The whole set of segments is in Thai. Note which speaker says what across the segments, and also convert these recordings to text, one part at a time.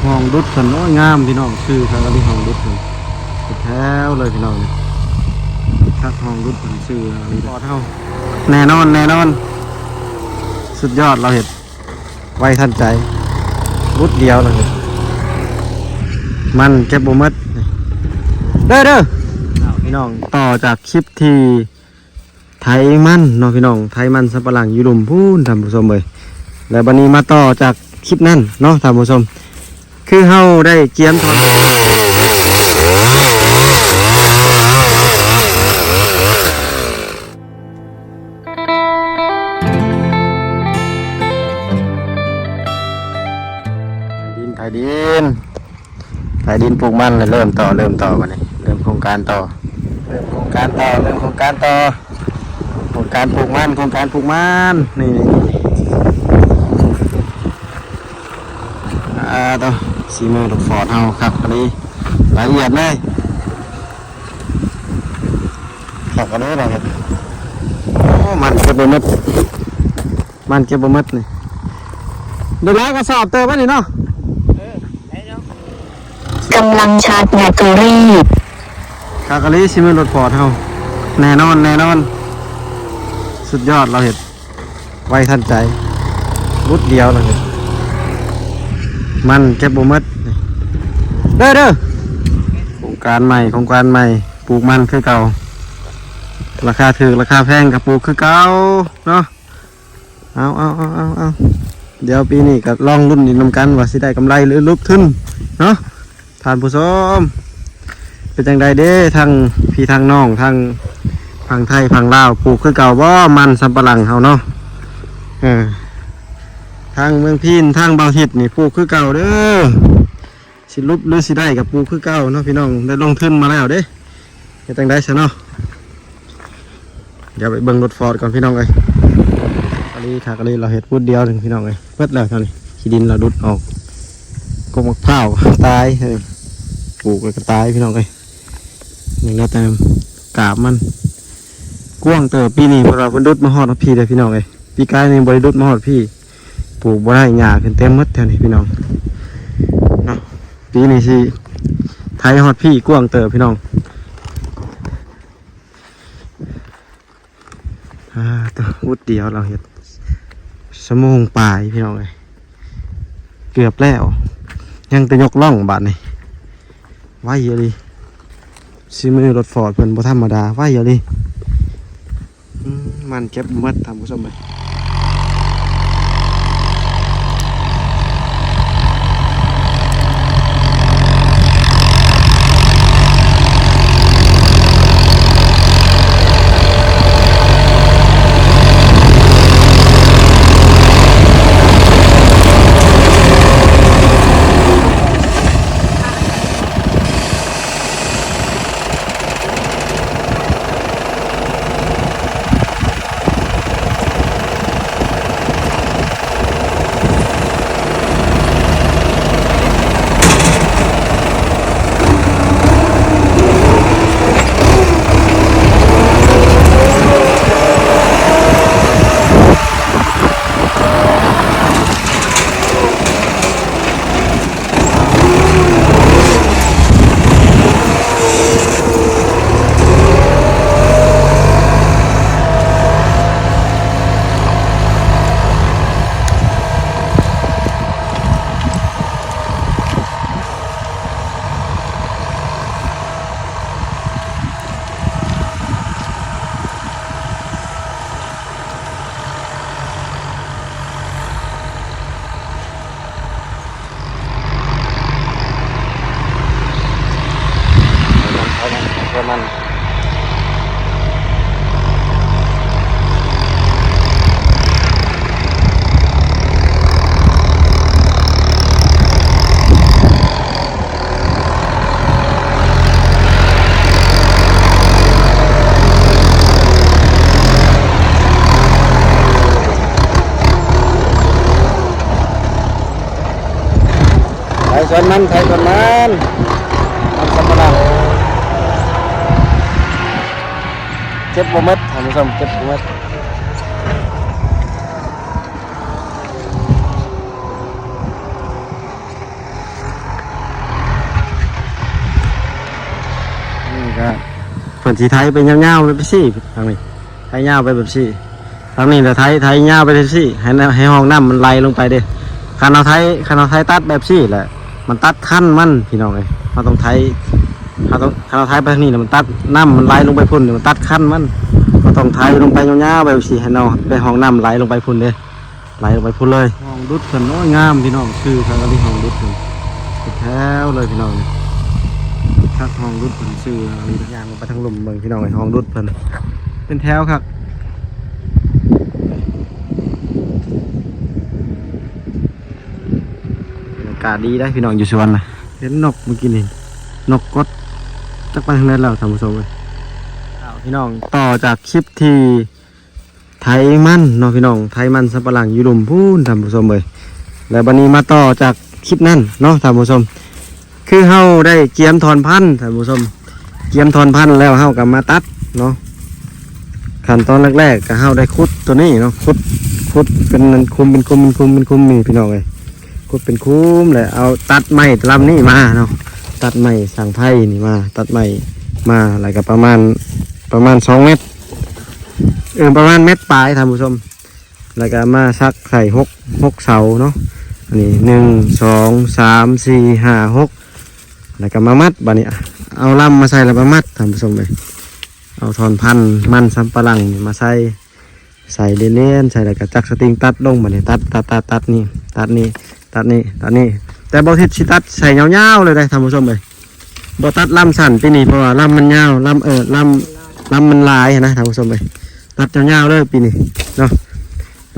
Speaker 1: ห้องดุดสันน้อยงามพี่น้องชื่อทางที่ห้องดุดเลยแถวเลยพี่น้องทักห้องดุดเป็นชื่ออะไรพอเท่าแน่นอนสุดยอดเราเห็นไวทันใจรุดเดียวเลยมันเก็บบ่มัดเด้อพี่น้องต่อจากคลิปที่ไทยมันเนาะพี่น้องไทยมันสับปะหลังอยู่ลุมพูนท่านผู้ชมเลยแล้ววันนี้มาต่อจากคลิปนั้นเนาะท่านผู้ชมคือเฮาได้เจียมทอดไถดินปลูกมันเลยเริ่มต่อมาเนี่ยเริ่มโครงการต่อโครงการปลูกมันนี่ต่อซีเมอร์รถฟอร์ดเฮาครับอันนี้ละเอียดเลยขับกันเลยครับโอ้มันเก็บบ่มัดนี่เดี๋ยวแล้วก็สอบเติมไว้นี่เนาะ
Speaker 2: กำลังชาร์จแบตเตอรี่
Speaker 1: คากะลีซีเมนต์รถฟอร์ดเฮาแน่นอนสุดยอดเราเห็นไวทันใจรุดเดียวเราเห็นมันเก็บบ่มัดเด้อโครงการใหม่ปลูกมันคือเก่าราคาถูกราคาแพงกับปลูกคือเก่าเนาะเอาเดี๋ยวปีนี้ก็ลองรุ่นนี้นำกันว่าสิได้กำไรหรือลุกขึ้นเนาะท่านผู้ชมเป็นจังใดเด้ทางพี่ทางน้องทางฝั่งไทยฝั่งลาวปลูกคือเก่าบ่มันสำปะหลังเฮาเนาะทางเมืองพีนทางเบาหิดนี่ปลูกคือเก่าเด้อสิลุบหรือสิได้กับปลูกคือเก่าเนาะพี่น้องได้ลงทุนมาแล้วเด้เป็นจังใดซะเนาะเดี๋ยวไปเบิ่งรถฟอร์ดก่อนพี่น้องเอ้ยอันนี้ถ้ากะลีเราเฮ็ดพูดเดียวนึงพี่น้องเอ้ยเบิดแล้วเท่านี้ขี้ดินเราดุดออกกมะพร้าวตายปลูกแล้วก็ตายพี่น้องเอ้ยอย่างนี้แต่กาบมันกว้างเติบปีนี้พวกเราเพิ่นดุดมาฮอดพี่เลยพี่น้องเอ้ยปีกายนี่บ่ได้ดุดมาฮอดพี่ปลูกบ่ได้หญ้าขึ้นเต็มหมดแถวนี้พี่น้องเนาะปีนี้สิไทยฮอดพี่กว้างเติบพี่น้องตัววุดเดียวเราเห็นชั่วโมงปลายพี่น้องเอ้ยเกือบแล้วยังจะยกล่องบาดนี่ไว้เยอะดิซีมือรถฟอร์ดเป็นบ่ธรรมดาไว้เยอะดิมันเก็บมัดทำผู้ชมเลยมัน ส่วนมันไทยส่วนมันสำปะหลังเจ็บบ่มัดท่านผู้ชมเจ็บบ่มัด ก็เพิ่นสิไถไปยาวๆไปซี่ทางนี้ไถยาวไปแบบซี่ทางนี้แต่ไถยาวไปแบบซี่ให้ห้องน้ำมันไหลลงไปเด้คันเอาไถตัดแบบซี่แหละมันตัดขั้นมันพี่น้องเอ้ยเราต้องไถคันเอาไถไปทางนี้แล้วมันตัดน้ำมันไหลลงไปพุ่นมันตัดขั้นมันเราต้องไถลงไปยาวๆแบบซี่ให้เราไปห้องน้ำไหลลงไปพุ่นเด้ไหลลงไปพุ่นเลยห้องดุดเพิ่นโอ้ยงามพี่น้องชื่อทางนี้ห้องดุดเพิ่นเป็นแถวเลยพี่น้องทักห้องดุดเพิ่นชื่ออะไรทุกอย่างไปทางลมเบิ่งพี่น้องไอ้ห้องดุดเพิ่นเป็นแถวครับบรรยากาศดีได้พี่น้องอยู่สวนนะเห็นนกเมื่อกี้นี่นกกดจักไปทางไหนแล้วท่านผู้ชมเลยพี่น้องต่อจากคลิปที่ไทยมันเนาะพี่น้องไทยมันสับปะหลังอยู่ลุมพูนท่านผู้ชมเลยแล้ววันนี้มาต่อจากคลิปนั้นเนาะท่านผู้ชมคือเฮาได้เกียมถอนพันธุ์ท่านผู้ชมเกียมถอนพันธุ์แล้วเฮาก็มาตัดเนาะขั้นตอนแรกๆก็เฮาได้ขุดตัวนี้เนาะขุดเป็นคุมนี่พี่น้องเลยขุดเป็นคุมเลยเอาตัดไม้ลำนี้มาเนาะตัดไม้สั่งไผ่นี่มาตัดไม้มาอะไรก็ประมาณ2 เมตรประมาณเม็ดปลายท่านผู้ชมแล้วก็มาซักใส่หกเสาเนาะอันนี้1 2 3 4 5 6แล้วก็มามัดบัดนี้เอาลำมาใส่แล้วมามัดท่านผู้ชมเลยเอาถอนพันธุ์มันสำปะหลังมาใส่เล่นๆใส่แล้วก็จักสติงตัดลงบัดนี้ตัดนี่ตัดนี่แต่บ่ทิศสิตัดใส่ยาวๆเลยได้ท่านผู้ชมเลยบ่ตัดลำสั้นปีนี้เพราะว่าลำมันยาวลำมันลายนะท่านผู้ชมเลยตัดยาวๆเลยปีนี้เนาะ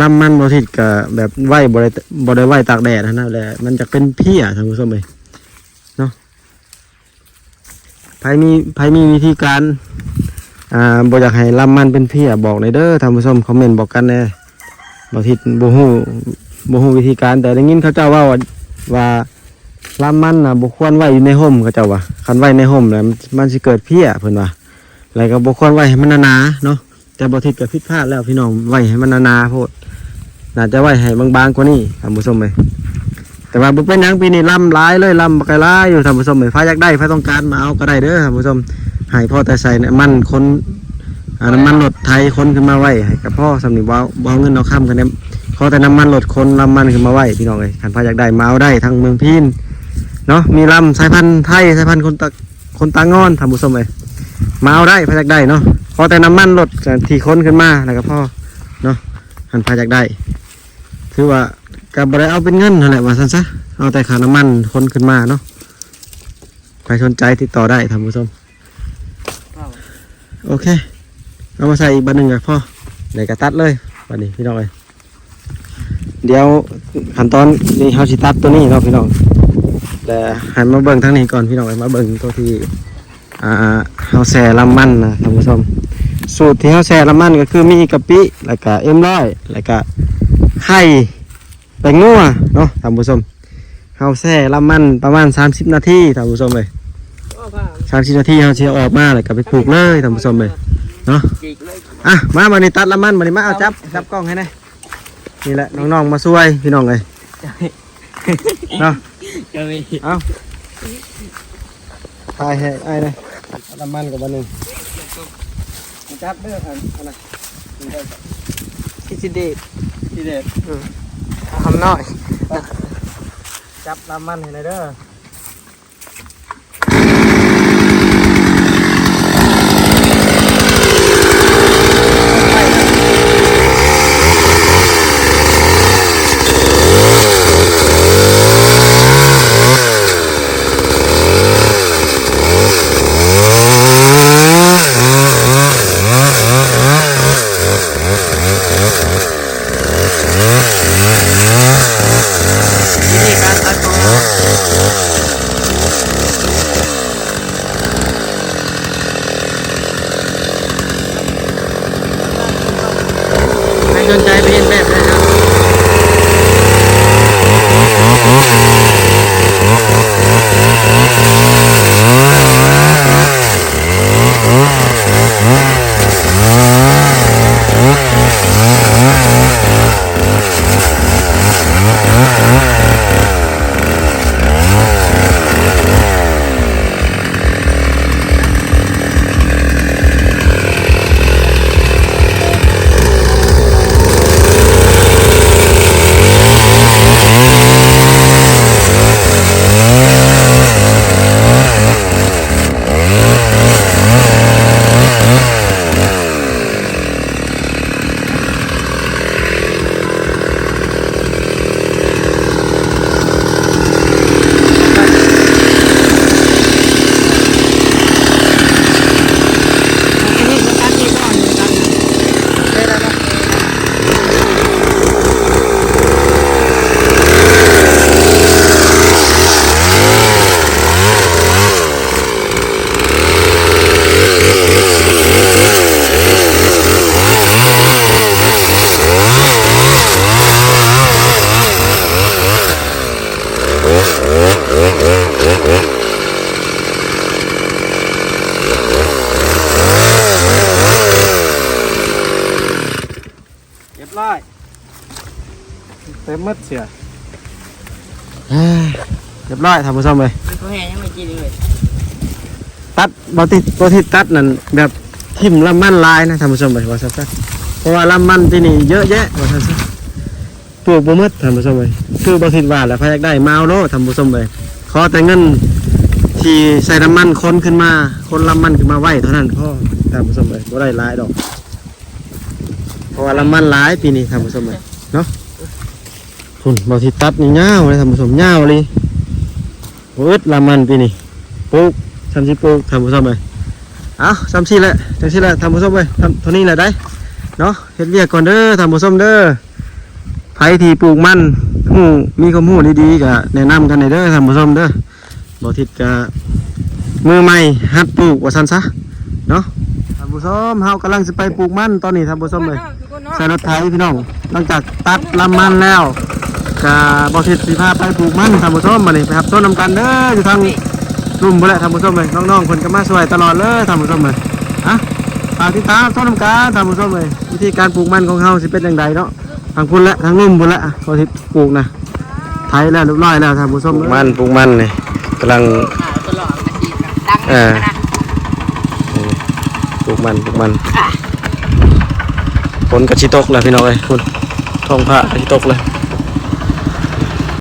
Speaker 1: ลำมันบ่ทิศก็แบบไว้บ่ได้ไว้ตากแดดนะแหละมันจะเป็นเพี้ยท่านผู้ชมเลยเนาะไผมีวิธีการบ่อยากให้ลำมันเป็นเพี้ยบอกในอยเด้อท่านผู้ชมคอมเมนต์บอกกันแน่บ่ทิศบ่ฮู้วิธีการแต่ได้ยินเขาเจ้าว่าลำมันน่ะบ่ควรไว้อยู่ในห่มเขาเจ้าว่าคันไว้ในห่มแล้วมันสิเกิดเพี้ยเพิ่นว่าแล้วก็บ่ควรไว้ให้มันหนาๆเนาะแต่บ่ทิศก็ผิดพลาดแล้วพี่น้องไว้ให้มันหนาๆโพดน่าจะไว้ให้บางๆกว่านี้ท่านผู้ชมเอ้ยแต่ว่าบ่เป็นหยังปีนี้ลำหลายเลยลำบักหลายอยู่ท่านผู้ชมเอ้ยไผอยากได้ไผต้องการมาเอาก็ได้เด้อท่านผู้ชมให้พ่อแต่ใส่น้ำมันคนน้ำมันรถไทยคนขึ้นมาไว้ให้กับพ่อสำนึกบ่เอาเงินเอาค้ำกันเนี่ยขอแต่น้ำมันรถคนน้ำมันขึ้นมาไว้พี่น้องเอ้ยคันไผอยากได้มาเอาได้ทั้งเมืองพีนเนาะมีลำสายพันธุ์ไทยสายพันธุ์คนตางอนท่านผู้ชมเอ้ยมาเอาได้ไผอยากได้เนาะขอแต่น้ำมันรถที่คนขึ้นมาแล้วก็พ่อเนาะคันไผอยากได้คือว่าก็บ่ได้เอาเป็นเงินนั่นแหละว่าซั่นซะเอาแต่ค่าน้ำมันคนขึ้นมาเนาะใครสนใจติดต่อได้ท่านผู้ชมโอเคเอามาใส่อีกบันหนึ่งกับพ่อเดี๋ยวก็ตัดเลยบันนี้พี่น้องเลยเดี๋ยวขั้นตอนนี้เขาสิตัดตัวนี้เนาะพี่น้องแต่หันมาเบิ่งทางนี้ก่อนพี่น้องเลยมาเบิ่งตัวที่เขาแซ่ลำมันนะท่านผู้ชมสูตรที่เขาแซ่ลำมันก็คือมีกะปิแล้วก็100แล้วก็ไข่แป้งนัวเนาะท่านผู้ชมเขาแซ่ลำมันประมาณ30 นาทีท่านผู้ชมเลย30 นาทีเขาจะออกมาแล้วก็ไปปลูกเลยท่านผู้ชมเลยเนาะมาบันนี้ตัดละมันบันนี้มาเอาจับกล้องให้ได้นี่แหละน้องๆมาช่วยพี่น้องเลยเนาะเอาถ่ายให้ไอ้เลยตัดละมันกับบันหนึ่งจับเด้ออะไรที่เด็ดทำน้อยจับละมันให้ได้เด้อสนใจไปเห็นแบบเลยครับ มัดเสือเรียบร้อยทำผู้ชมเลย
Speaker 3: เขาแห่ยังไม่กินเลย
Speaker 1: ตัดบอทิดตัดนั่นแบบทิ่มลำมันลายนะทำผู้ชมเลยว่าสั้นๆเพราะว่าลำมันที่นี่เยอะแยะว่าสั้นๆปลูกบ่หมดทำผู้ชมเลยคือบอทิดว่าแหละพาอยากได้มาเอาโลทำผู้ชมเลยขอแต่เงินที่ใส่น้ำมันคนขึ้นมาคนลำมันขึ้นมาไหวเท่านั้นพ่อทำผู้ชมเลยบ่ได้หลายดอกเพราะว่าลำมันหลายปีนี้ทำผู้ชมเลยเนาะคุณบอทิดตัดนี่เงาเลยทำผู้ชมเงาเลยเวิร์ดลำมันปีนี้ปลูกทำสิปลูกทำผู้ชมเลยเอาทำสิแหละจังสิแหละทำผู้ชมเลยทำเท่านี้แหละได้เนาะเฮ็ดเวียกก่อนเด้อทำผู้ชมเด้อไผที่ปลูกมันหูมีความหูดีๆก็แนะนำกันในเด้อทำผู้ชมเด้อบอทิดก็มือใหม่หัดปลูกว่าซั่นซะเนาะทำผู้ชมเฮากำลังจะไปปลูกมันตอนนี้ทำผู้ชมเลยใส่รถไถพี่น้องหลังจากตัดลำมันแล้วก็บอทิดสิพาไปปลูกมันทำผู้ชมมานี่ไปครับต้นนำกันเด้ออยู่ทางรุ่มบ่แหละทำผู้ชมเลยน้องๆคนก็มาช่วยตลอดเลยทำผู้ชมเลยอ่ะฝากติดตามต้นนำกันทำผู้ชมเลยวิธีการปลูกมันของเฮาสิเป็นอย่างไรเนาะทางพุ่นและทางรุ่มพุ่นและบอทิดปลูกนะไถแล้วเรียบร้อยแล้วทำผู้ชมปลูกมันนี่กำลัง
Speaker 3: ตลอดอาชีพดังนะ
Speaker 1: ปลูกมันฝนกระชิตกแล้วพี่น้องเลยคุณท้องผ้ากระชิตกเลย